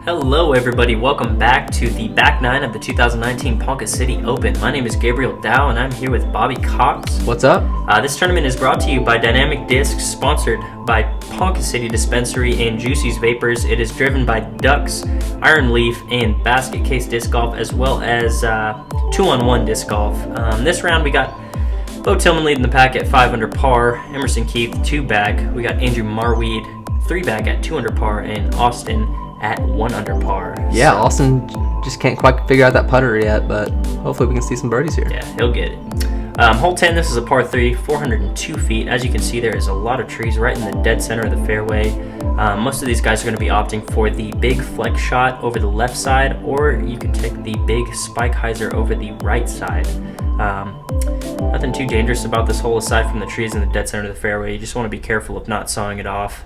Hello everybody, welcome back to the back nine of the 2019 Ponca City Open. My name is Gabriel Dow and I'm here with Bobby Cox. What's up? This tournament is brought to you by Dynamic Discs, sponsored by Ponca City Dispensary and Juicy's Vapors. It is driven by Ducks, Iron Leaf, and Basket Case Disc Golf, as well as 2-on-1 Disc Golf. This round we got Bo Tillman leading the pack at 5 under par, Emerson Keith 2 bag, we got Andrew Marwede 3 bag at 2 under par, and Austin at 1 under par. Yeah, Austin just can't quite figure out that putter yet, but hopefully we can see some birdies here. Yeah, he'll get it. Hole 10, this is a par 3, 402 feet. As you can see, there is a lot of trees right in the dead center of the fairway. Most of these guys are going to be opting for the big flex shot over the left side, or you can take the big spike hyzer over the right side. Nothing too dangerous about this hole aside from the trees in the dead center of the fairway. You just want to be careful of not sawing it off.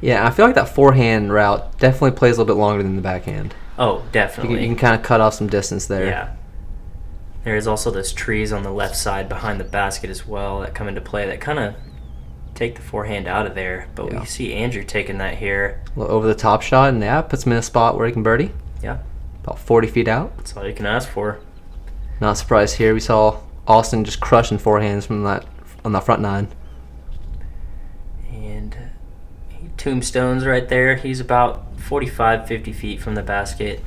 Yeah, I feel like that forehand route definitely plays a little bit longer than the backhand. Oh, definitely. You can kind of cut off some distance there. Yeah. There is also those trees on the left side behind the basket as well that come into play that kind of take the forehand out of there. But we see Andrew taking that here. A little over the top shot, and puts him in a spot where he can birdie. Yeah. About 40 feet out. That's all you can ask for. Not surprised here. We saw Austin just crushing forehands from that on the front nine. And he tombstones right there. He's about 45, 50 feet from the basket.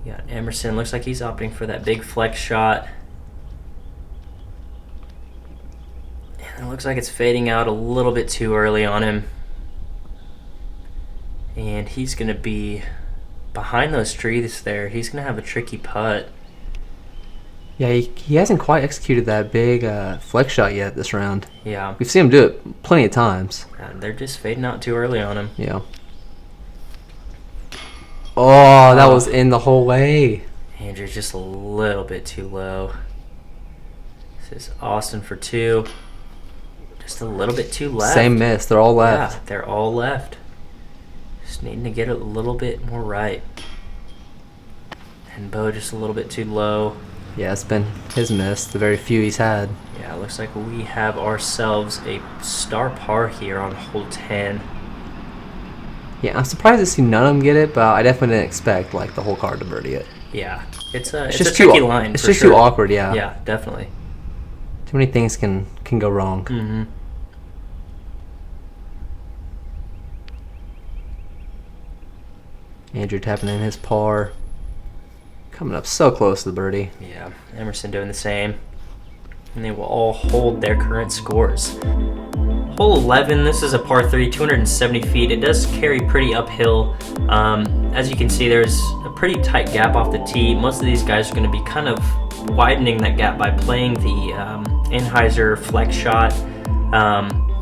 We got Emerson. Looks like he's opting for that big flex shot. And it looks like it's fading out a little bit too early on him. And he's going to be behind those trees there. He's going to have a tricky putt. Yeah, he hasn't quite executed that big flex shot yet this round. Yeah. We've seen him do it plenty of times. And they're just fading out too early on him. Yeah. Oh, that was in the whole way. Andrew's just a little bit too low. This is Austin for 2. Just a little bit too left. Same miss. They're all left. Yeah, they're all left. Just needing to get it a little bit more right. And Bo just a little bit too low. Yeah, it's been his miss, the very few he's had. Yeah, it looks like we have ourselves a star par here on hole 10. Yeah, I'm surprised to see none of them get it, but I definitely didn't expect like the whole card to birdie it. Yeah, it's a just tricky line. It's just too awkward, yeah. Yeah, definitely. Too many things can go wrong. Mm-hmm. Andrew tapping in his par. Coming up so close to the birdie. Yeah, Emerson doing the same. And they will all hold their current scores. Hole 11, this is a par 3, 270 feet. It does carry pretty uphill. As you can see, there's a pretty tight gap off the tee. Most of these guys are going to be kind of widening that gap by playing the Anheuser flex shot.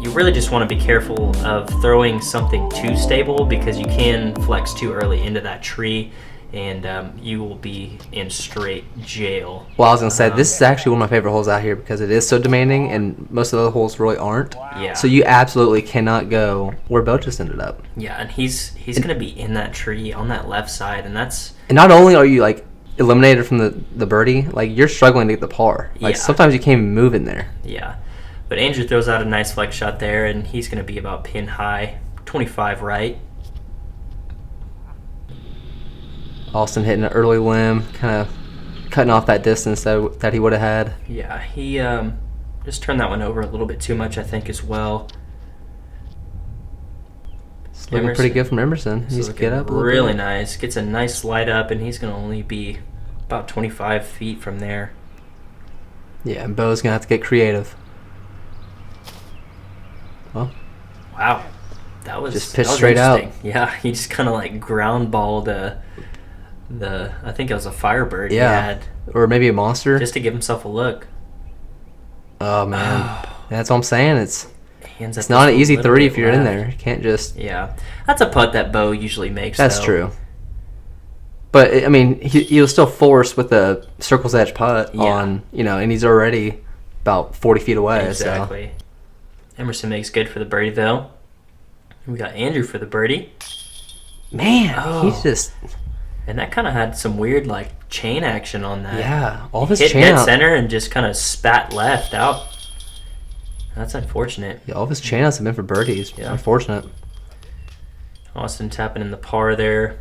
You really just want to be careful of throwing something too stable because you can flex too early into that tree and you will be in straight jail. Well, I was going to say, this is actually one of my favorite holes out here because it is so demanding and most of the other holes really aren't. Yeah. So you absolutely cannot go where Bo just ended up. Yeah, and he's going to be in that tree on that left side, and that's... And not only are you, like, eliminated from the birdie, like, you're struggling to get the par. Like, sometimes you can't even move in there. Yeah. But Andrew throws out a nice flex shot there, and he's going to be about pin high, 25 right. Austin hitting an early limb, kind of cutting off that distance that he would have had. Yeah, he just turned that one over a little bit too much, I think, as well. It's looking pretty good from Emerson. He's get up a little really bit. Nice. Gets a nice slide up, and he's going to only be about 25 feet from there. Yeah, and Bo's going to have to get creative. Well, wow. That was just pitched straight out. Yeah, he just kind of like ground balled I think it was a Firebird he had. Or maybe a monster. Just to give himself a look. Oh, man. That's what I'm saying. It's It's not an easy 3 if you're in there. You can't just... Yeah. That's a putt that Bo usually makes, That's true. But, I mean, he was still forced with the circle's edge putt on, and he's already about 40 feet away. Exactly. So. Emerson makes good for the birdie, though. We got Andrew for the birdie. Man, he's just... And that kind of had some weird, like, chain action on that. Yeah, all this hit chain dead out. center and just kind of spat left out. That's unfortunate. Yeah, all of his chain outs have been for birdies. Yeah. Unfortunate. Austin tapping in the par there.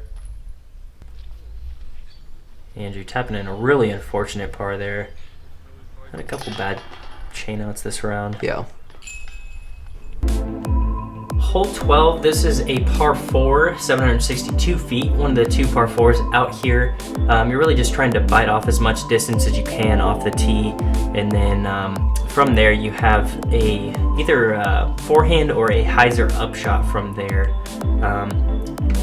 Andrew tapping in a really unfortunate par there. Had a couple bad chain outs this round. Yeah. Hole 12, this is a par 4, 762 feet, one of the 2 par 4s out here. You're really just trying to bite off as much distance as you can off the tee, and then from there you have either a forehand or a hyzer upshot from there.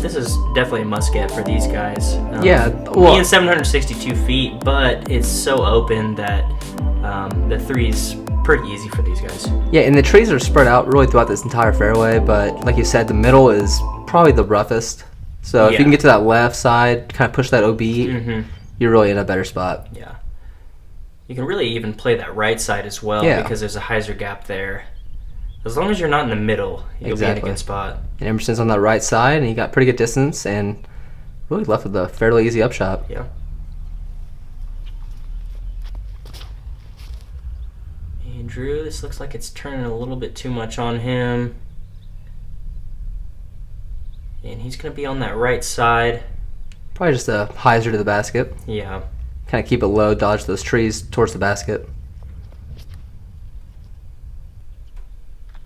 This is definitely a must-get for these guys. Yeah, well, being 762 feet, but it's so open that the three's pretty easy for these guys. Yeah, and the trees are spread out really throughout this entire fairway, but like you said, the middle is probably the roughest. So if you can get to that left side, kind of push that OB, you're really in a better spot. Yeah. You can really even play that right side as well because there's a hyzer gap there. As long as you're not in the middle, you'll be in a good spot. And Emerson's on that right side, and he got pretty good distance, and really left with a fairly easy upshot. Yeah. Andrew, this looks like it's turning a little bit too much on him. And he's going to be on that right side. Probably just a hyzer to the basket. Yeah. Kind of keep it low, dodge those trees towards the basket.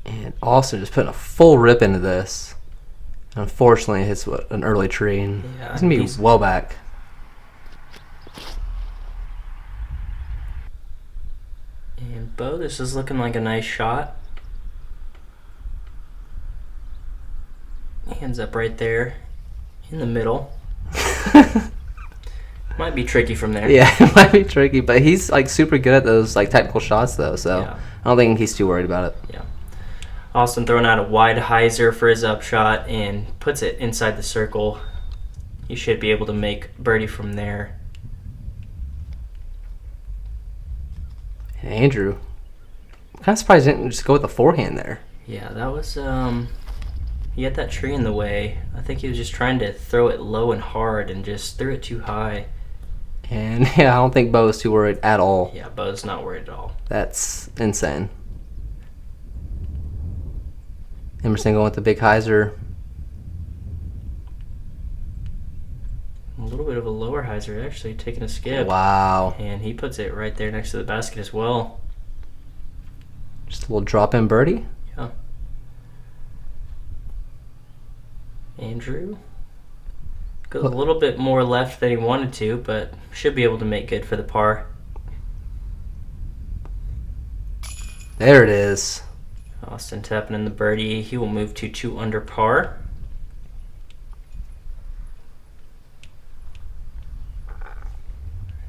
And also just putting a full rip into this. Unfortunately, it hits an early tree, and he's going to be well back. And Bo, this is looking like a nice shot. Hands up right there in the middle. Might be tricky from there. Yeah, it might be tricky, but he's like super good at those like technical shots though, so I don't think he's too worried about it. Yeah. Austin throwing out a wide hyzer for his upshot and puts it inside the circle. You should be able to make birdie from there. And Andrew, I'm kind of surprised he didn't just go with the forehand there. Yeah, that was he had that tree in the way. I think he was just trying to throw it low and hard and just threw it too high. And yeah, I don't think Bo's too worried at all. Yeah, Bo's not worried at all. That's insane. Emerson going with the big hyzer. A little bit of a lower hyzer, actually, taking a skip. Wow. And he puts it right there next to the basket as well. Just a little drop-in birdie. Yeah. Andrew goes a little bit more left than he wanted to, but should be able to make good for the par. There it is. Austin tapping in the birdie. He will move to 2 under par.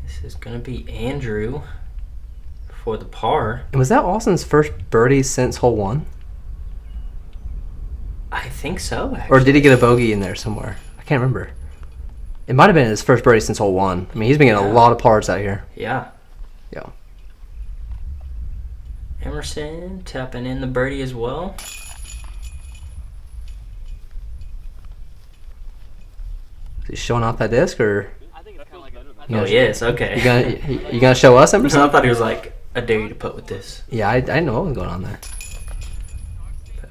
This is going to be Andrew for the par. And was that Austin's first birdie since hole 1? I think so, actually. Or did he get a bogey in there somewhere? I can't remember. It might have been his first birdie since hole 1. I mean, he's been getting a lot of pars out here. Yeah. Yeah. Emerson tapping in the birdie as well. Is he showing off that disc, or? Oh, yes, okay. You gonna show us, Emerson? I thought he was like, I dare you to putt with this. Yeah, I didn't know what was going on there.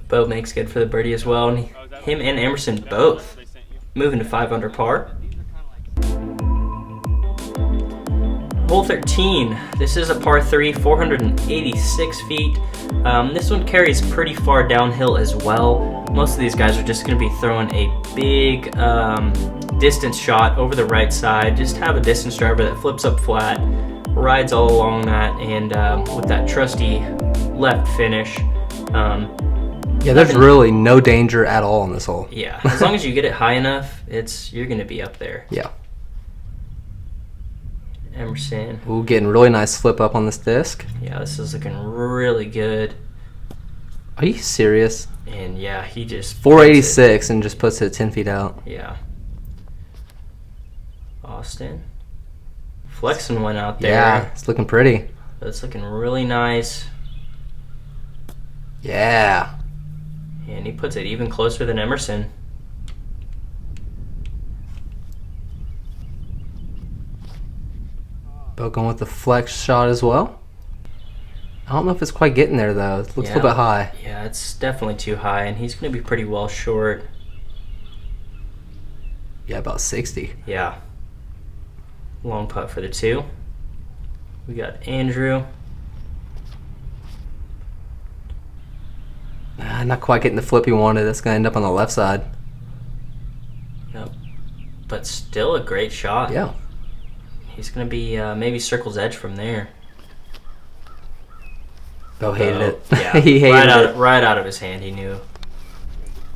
Bo makes good for the birdie as well. And him and Emerson both moving to 5 under par. Hole 13. This is a par 3, 486 feet. This one carries pretty far downhill as well. Most of these guys are just going to be throwing a big distance shot over the right side. Just have a distance driver that flips up flat, rides all along that, and with that trusty left finish. Yeah, there's really no danger at all in this hole. Yeah, as long as you get it high enough, you're going to be up there. Yeah. Emerson. Ooh, getting really nice flip up on this disc. Yeah, this is looking really good. Are you serious? And yeah, he just 486 and just puts it 10 feet out. Yeah. Austin. Flexing one out there. Yeah, it's looking pretty. It's looking really nice. Yeah. And he puts it even closer than Emerson. Bo going with the flex shot as well. I don't know if it's quite getting there, though. It looks a little bit high. Yeah, it's definitely too high, and he's going to be pretty well short. Yeah, about 60. Yeah. Long putt for the 2. We got Andrew. Not quite getting the flip he wanted. That's going to end up on the left side. Yep. But still a great shot. Yeah. He's going to be maybe circle's edge from there. Bo hated it. Yeah. He hated it. Right out of his hand, he knew.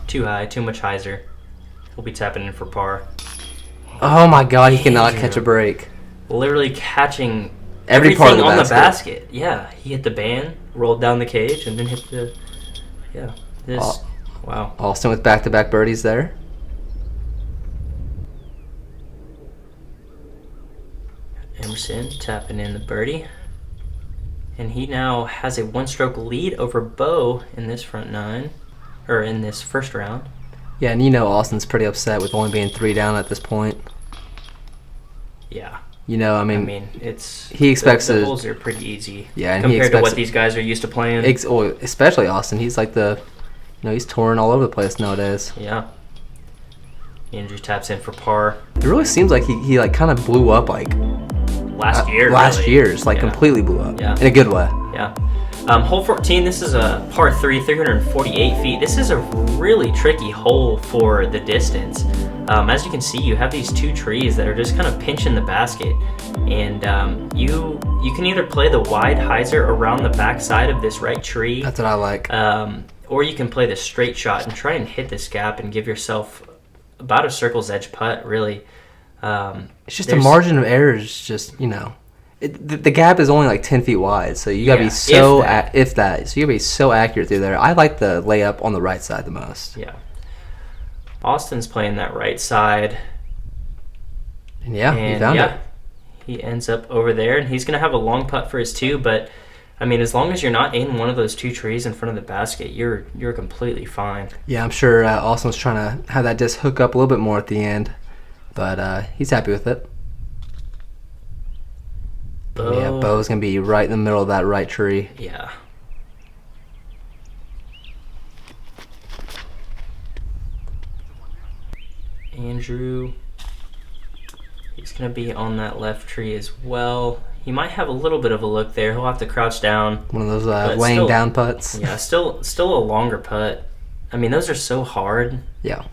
Too high, too much hyzer. We'll be tapping in for par. Oh my god, he cannot catch a break. Literally catching every part of the on basket. The basket. Yeah, he hit the band, rolled down the cage, and then hit the... Yeah, this... Wow. Austin with back-to-back birdies there. Emerson tapping in the birdie. And he now has a 1-stroke lead over Bo in this front 9. Or in this first round. Yeah, and you know Austin's pretty upset with only being 3 down at this point. Yeah. You know, I mean it's... He expects the holes are pretty easy. Yeah, and compared to what these guys are used to playing. Especially Austin. He's like he's touring all over the place nowadays. Yeah. Andrew taps in for par. It really seems like he like kind of blew up like... Last year, last really. year's, like completely blew up. Yeah. In a good way. Yeah. Hole 14, this is a par 3, 348 feet. This is a really tricky hole for the distance. As you can see, you have these 2 trees that are just kind of pinching the basket. And you can either play the wide hyzer around the back side of this right tree. That's what I like. Or you can play the straight shot and try and hit this gap and give yourself about a circle's edge putt, really. It's just the margin of error is just, you know, the gap is only like 10 feet wide, so you gotta be so if that, so you gotta be so accurate through there. I like the layup on the right side the most. Yeah. Austin's playing that right side. And he found it. He ends up over there, and he's gonna have a long putt for his 2. But I mean, as long as you're not in one of those 2 trees in front of the basket, you're completely fine. Yeah, I'm sure Austin was trying to have that disc hook up a little bit more at the end. But he's happy with it. Yeah, Bo's going to be right in the middle of that right tree. Yeah. Andrew. He's going to be on that left tree as well. He might have a little bit of a look there. He'll have to crouch down. One of those laying down putts. Yeah, still a longer putt. I mean, those are so hard. Yeah.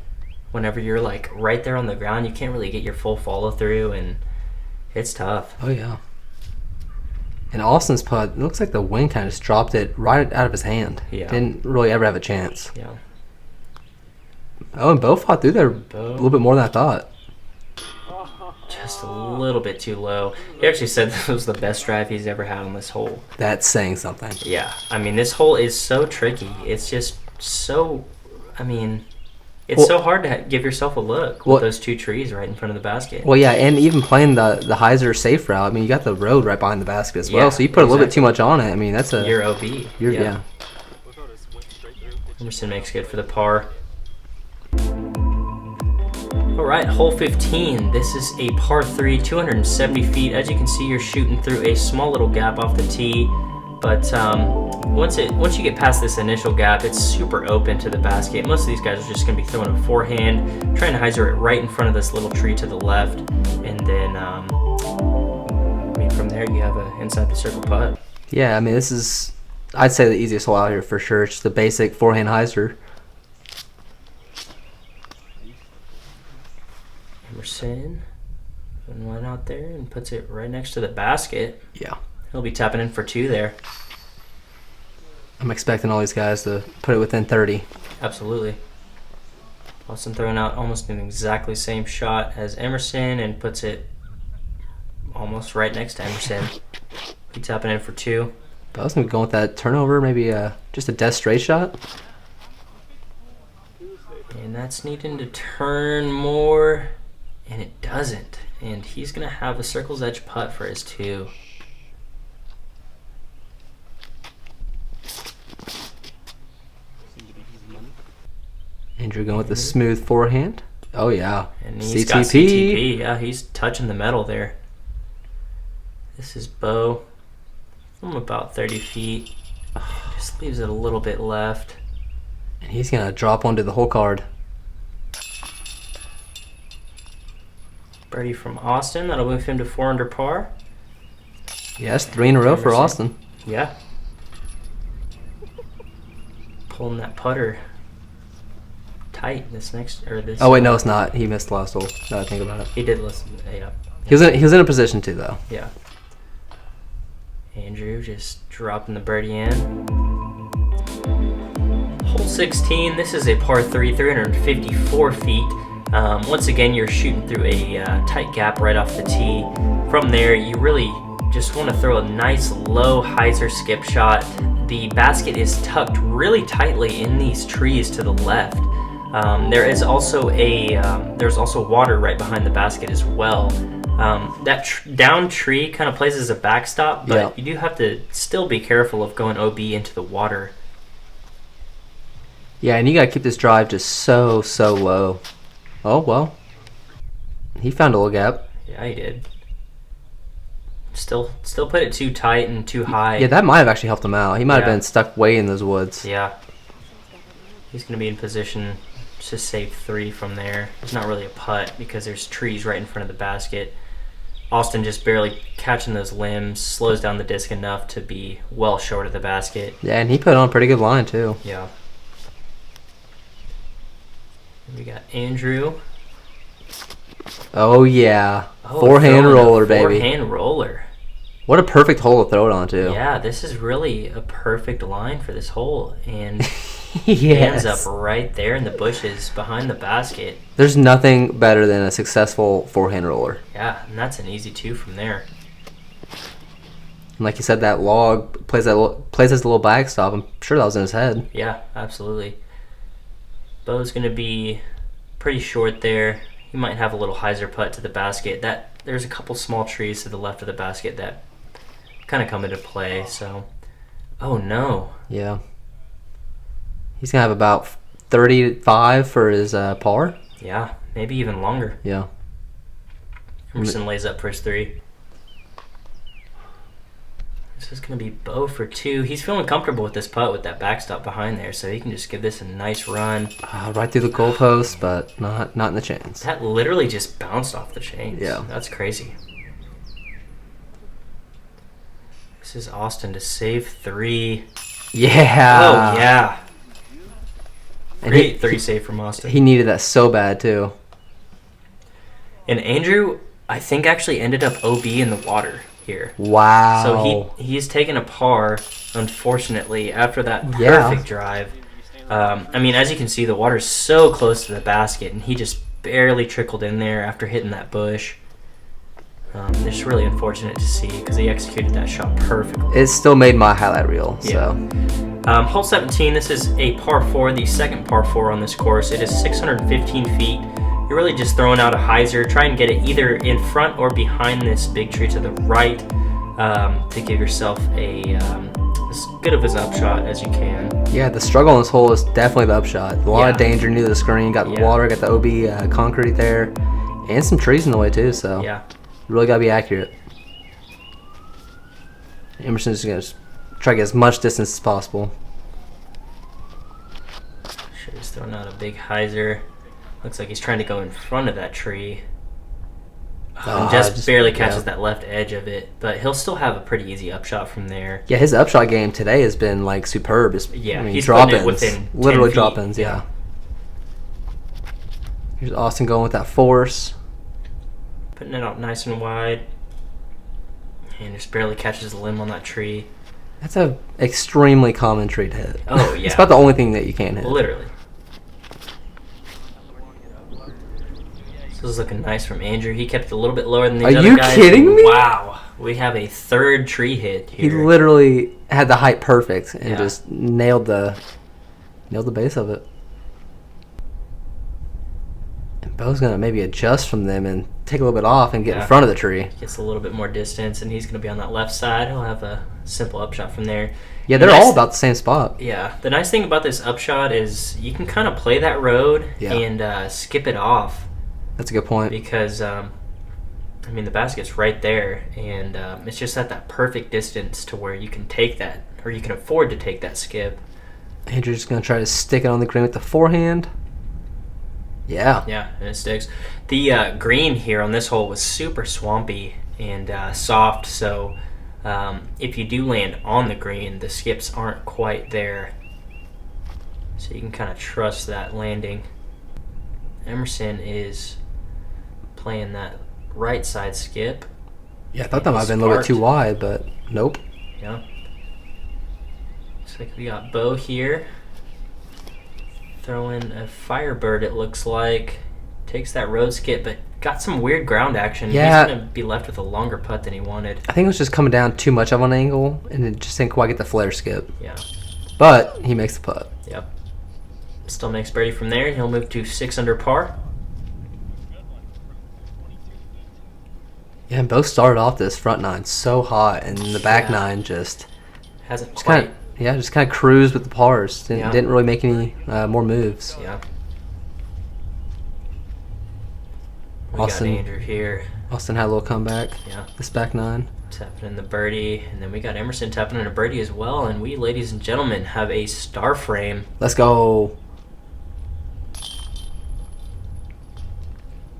Whenever you're like right there on the ground, you can't really get your full follow through, and it's tough. Oh yeah. And Austin's putt, it looks like the wind kind of just dropped it right out of his hand. Yeah. Didn't really ever have a chance. Yeah. Oh, and Bo fought through there a little bit more than I thought. Just a little bit too low. He actually said this was the best drive he's ever had on this hole. That's saying something. Yeah. I mean, this hole is so tricky. It's just so, I mean... It's so hard to give yourself a look with those 2 trees right in front of the basket. Well, yeah, and even playing the hyzer safe route, I mean, you got the road right behind the basket as well, so you put a little bit too much on it. I mean, that's a... Your OB. Yeah. Emerson makes good for the par. All right, hole 15. This is a par 3, 270 feet. As you can see, you're shooting through a small little gap off the tee. But once you get past this initial gap, it's super open to the basket. Most of these guys are just going to be throwing a forehand, trying to hyzer it right in front of this little tree to the left, and then I mean, from there you have an inside the circle putt. Yeah, I mean, this is, I'd say, the easiest hole out here for sure. It's just the basic forehand hyzer. Emerson went out there and puts it right next to the basket. Yeah. He'll be tapping in for 2 there. I'm expecting all these guys to put it within 30. Absolutely. Austin throwing out almost an exactly same shot as Emerson and puts it almost right next to Emerson. He tapping in for 2. But I was going to go with that turnover, maybe just a dead straight shot. And that's needing to turn more, and it doesn't. And he's going to have a circle's edge putt for his 2. Andrew going with the smooth forehand. Oh, yeah. And he's got CTP. Yeah, he's touching the metal there. This is Bo. from about 30 feet. Just leaves it a little bit left. And he's going to drop onto the hole card. Birdie from Austin. That'll move him to 4 under par. Yes, 3 in a row for Austin. Yeah. Pulling that putter tight this next or this. Oh wait, no, it's not. He missed the last hole. Now I think about it. He did listen. Yeah. He was in a position to though. Yeah. Andrew just dropping the birdie in. Hole 16. This is a par 3, 354 feet. Once again, you're shooting through a tight gap right off the tee. From there, you really just want to throw a nice low hyzer skip shot. The basket is tucked really tightly in these trees to the left. There's also water right behind the basket as well. That down tree kind of plays as a backstop, but you do have to still be careful of going OB into the water. Yeah, and you got to keep this drive just so low. Oh, well. He found a little gap. Yeah, he did. Still put it too tight and too high. Yeah, that might have actually helped him out. He might have been stuck way in those woods. Yeah. He's going to be in position to save 3 from there. It's not really a putt because there's trees right in front of the basket. Austin just barely catching those limbs, slows down the disc enough to be well short of the basket. Yeah, and he put on a pretty good line too. Yeah. We got Andrew. Oh yeah, forehand roller, baby. Forehand roller. What a perfect hole to throw it onto. Yeah, this is really a perfect line for this hole, and yes. ends up right there in the bushes behind the basket. There's nothing better than a successful forehand roller. Yeah, and that's an easy 2 from there. And like you said, that log plays as a little backstop. I'm sure that was in his head. Yeah, absolutely. Bo's going to be pretty short there. He might have a little hyzer putt to the basket. There's a couple small trees to the left of the basket that kind of come into play. So, oh no. Yeah. He's going to have about 35 for his par. Yeah, maybe even longer. Yeah. Emerson lays up for his 3. This is going to be Bo for 2. He's feeling comfortable with this putt with that backstop behind there, so he can just give this a nice run. Right through the goalpost, but not in the chains. That literally just bounced off the chains. Yeah. That's crazy. This is Austin to save 3. Yeah. Oh, yeah. Great 3 save from Austin. He needed that so bad, too. And Andrew, I think, actually ended up OB in the water here. Wow. So he's taken a par, unfortunately, after that perfect drive. I mean, as you can see, the water's so close to the basket, and he just barely trickled in there after hitting that bush. It's really unfortunate to see because he executed that shot perfectly. It still made my highlight reel. So. Hole 17, this is a par 4, the second par 4 on this course. It is 615 feet. You're really just throwing out a hyzer. Try and get it either in front or behind this big tree to the right to give yourself as good of an upshot as you can. Yeah, the struggle on this hole is definitely the upshot. A lot of danger near the screen. Got the water, got the OB concrete there, and some trees in the way too. So you really got to be accurate. Emerson's just going to try to get as much distance as possible. Sure, he's throwing out a big hyzer. Looks like he's trying to go in front of that tree. And just barely catches that left edge of it. But he'll still have a pretty easy upshot from there. Yeah, his upshot game today has been like superb. He's drop-ins. Within literally drop-ins, yeah. Here's Austin going with that force. Putting it out nice and wide. And just barely catches the limb on that tree. That's an extremely common tree to hit. Oh, yeah. It's about the only thing that you can hit. Literally. This is looking nice from Andrew. He kept it a little bit lower than these other guys. Are you kidding me? Wow. We have a 3rd tree hit here. He literally had the height perfect and just nailed the base of it. And Bo's going to maybe adjust from them and take a little bit off and get in front of the tree. Gets a little bit more distance, and he's going to be on that left side. He'll have a simple upshot from there. Yeah, they're all about the same spot. Yeah. The nice thing about this upshot is you can kind of play that road and skip it off. That's a good point. Because I mean, the basket's right there, and it's just at that perfect distance to where you can take that, or you can afford to take that skip. Andrew's just going to try to stick it on the green with the forehand. Yeah. Yeah, and it sticks. The green here on this hole was super swampy and soft, so if you do land on the green, the skips aren't quite there. So you can kind of trust that landing. Emerson is playing that right side skip. Yeah, I thought that might have been a little bit too wide, but nope. Yeah. Looks like we got Bo here. Throwing a Firebird, it looks like. Takes that road skip, but got some weird ground action. Yeah. He's going to be left with a longer putt than he wanted. I think it was just coming down too much of an angle, and it just didn't quite get the flare skip. Yeah. But he makes the putt. Yep. Still makes birdie from there. He'll move to 6 under par. Yeah, and both started off this front nine so hot, and the back nine just hasn't quite. Just kind of cruised with the pars. Didn't really make any more moves. Yeah. We got Andrew here. Austin had a little comeback. Yeah. This back nine. Tapping in the birdie, and then we got Emerson tapping in a birdie as well, and we, ladies and gentlemen, have a star frame. Let's go.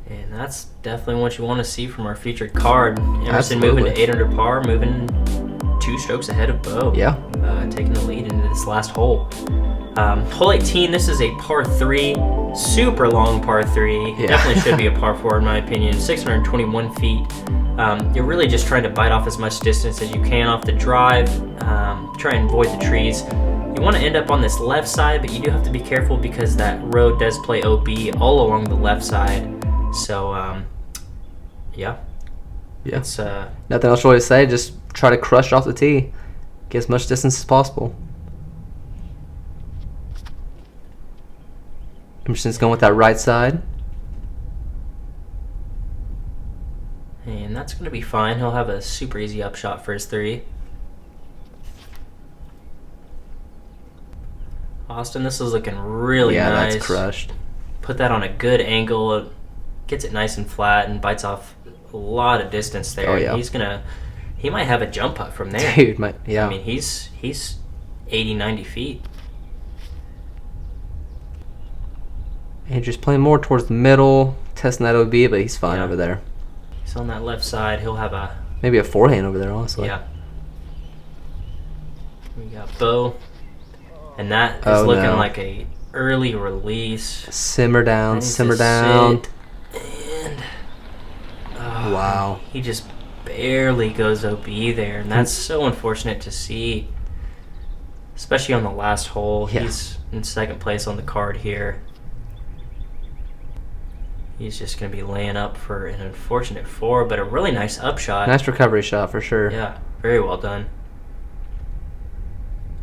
And that's definitely what you want to see from our featured card. Emerson Absolutely. moving to 8 under par, moving 2 strokes ahead of Bo. Yeah. Taking the lead into this last hole. Hole 18, this is a par 3, super long par 3. Yeah. Definitely should be a par 4 in my opinion. 621 feet. You're really just trying to bite off as much distance as you can off the drive. Try and avoid the trees. You want to end up on this left side, but you do have to be careful because that road does play OB all along the left side. So, yeah. It's, nothing else really to say. Just try to crush off the tee. Get as much distance as possible. Emerson's going with that right side. And that's going to be fine. He'll have a super easy upshot for his 3. Austin, this is looking really nice. Yeah, that's crushed. Put that on a good angle. Gets it nice and flat and bites off a lot of distance there. Oh, yeah. He might have a jump putt from there. Dude, yeah. I mean, he's 80, 90 feet. Andrew's playing more towards the middle, testing that OB, but he's fine over there. He's on that left side. He'll have maybe a forehand over there, honestly. Yeah. We got Bo, and that is looking like a early release. Simmer down, simmer down. And wow. He just barely goes OB there, and that's so unfortunate to see, especially on the last hole. Yeah. He's in second place on the card here. He's just going to be laying up for an unfortunate 4, but a really nice upshot. Nice recovery shot for sure. Yeah, very well done.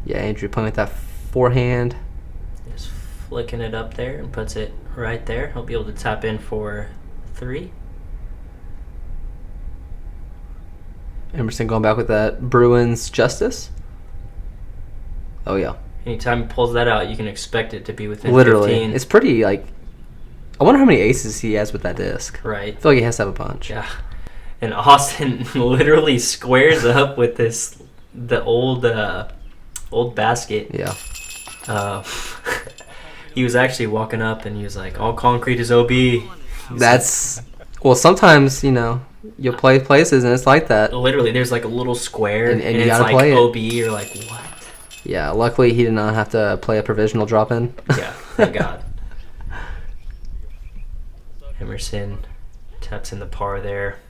Yeah, Andrew playing with that forehand. Just flicking it up there and puts it right there. He'll be able to tap in for 3. Emerson going back with that Bruins Justice. Oh, yeah. Anytime he pulls that out, you can expect it to be within Literally. 15. It's pretty, I wonder how many aces he has with that disc. Right. I feel like he has to have a bunch. Yeah. And Austin literally squares up with the old basket. Yeah. He was actually walking up and he was like, all concrete is OB. Well, sometimes, you'll play places and it's like that. Literally, there's like a little square and you it's gotta like play OB. You're like, what? Yeah, luckily he did not have to play a provisional drop-in. Yeah, thank God. Emerson taps in the par there.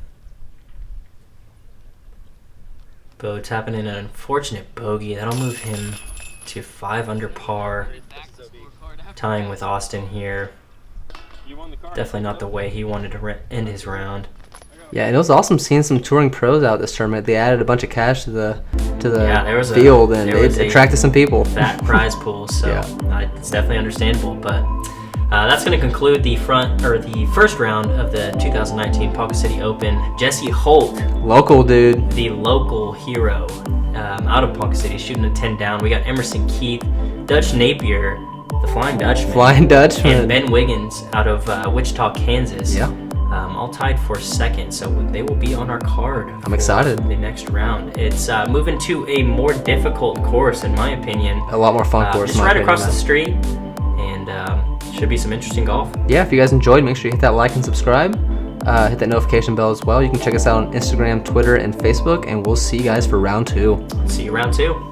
Bo tapping in an unfortunate bogey. That'll move him to 5 under par. Tying with Austin here. Definitely not the way he wanted to end his round. Yeah, and it was awesome seeing some touring pros out this tournament. They added a bunch of cash to the there was field, and it attracted some people. Fat prize pool, so it's definitely understandable. But that's going to conclude the first round of the 2019 Ponca City Open. Jesse Holt, local dude, the local hero, out of Ponca City, shooting a 10 down. We got Emerson Keith, Dutch Napier, the Flying Dutchman, and Ben Wiggins out of Wichita, Kansas. Yeah. all tied for second, so they will be on our card. I'm excited. The next round. It's moving to a more difficult course, in my opinion. A lot more fun course. Just right across the street, and should be some interesting golf. Yeah, if you guys enjoyed, make sure you hit that like and subscribe. Hit that notification bell as well. You can check us out on Instagram, Twitter, and Facebook, and we'll see you guys for round 2. See you round 2.